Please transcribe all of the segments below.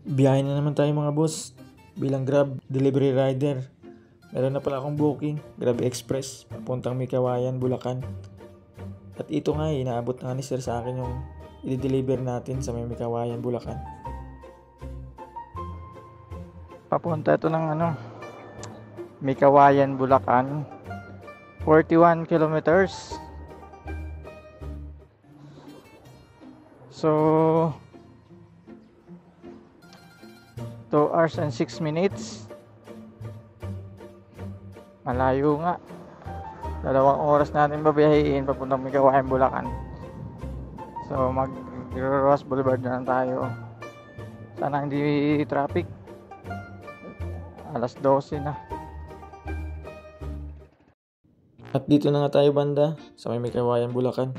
Biyahe na naman tayo mga boss. Bilang Grab delivery rider, meron na pala akong booking, Grab Express, papuntang Mikawayan, Bulacan. At ito nga inaabot na ni sir sa akin yung i-deliver natin sa may Mikawayan, Bulacan. Papunta ito ng Mikawayan, Bulacan. 41 kilometers. So 2 hours and 6 minutes. Malayo nga. 2 oras natin babiyahin papuntang Mikawayan, Bulacan. So mag-Ross Boulevard na lang tayo. Sana hindi traffic. Alas 12 na. At dito na nga tayo banda sa may Mikawayan, Bulacan.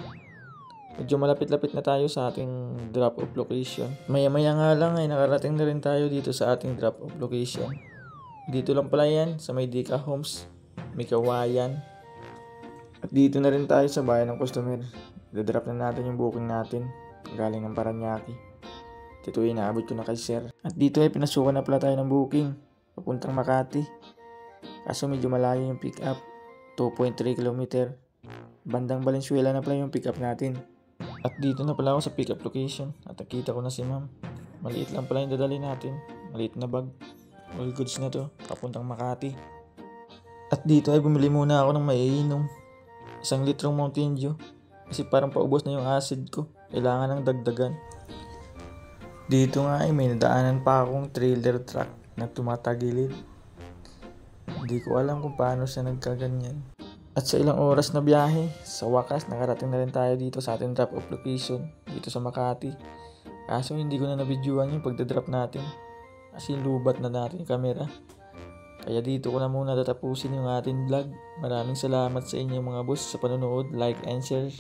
Medyo malapit-lapit na tayo sa ating drop-off location. Maya-maya nga lang ay nakarating na rin tayo dito sa ating drop-off location. Dito lang pala yan sa may Dika Homes, Mikawayan. At dito na rin tayo sa bayan ng customer. I-drop na natin yung booking natin galing ng Paranaque. Dito ay inaabot ko na kay sir. At dito ay pinasukan na pala tayo ng booking papuntang Makati. Kaso medyo malayo yung pick up, 2.3 km. Bandang Valenzuela na pala yung pick up natin. At dito na pala ako sa pick up location at nakita ko na si ma'am. Maliit lang pala yung dadali natin, maliit na bag. All goods na to, papuntang Makati. At dito ay bumili muna ako ng maiinom, 1 litrong Mountain Dew. Kasi parang paubos na yung acid ko, kailangan ng dagdagan. Dito nga ay may nadaanan pa akong trailer truck na tumatagilid. Hindi ko alam kung paano siya nagkaganyan. At sa ilang oras na biyahe, sa wakas nakarating na rin tayo dito sa ating drop-off location, dito sa Makati. Kaso hindi ko na nabidyoan yung pagdadrop natin, kasi lubat na natin yung camera. Kaya dito ko na muna tatapusin yung ating vlog. Maraming salamat sa inyo mga boss sa panonood, like and share.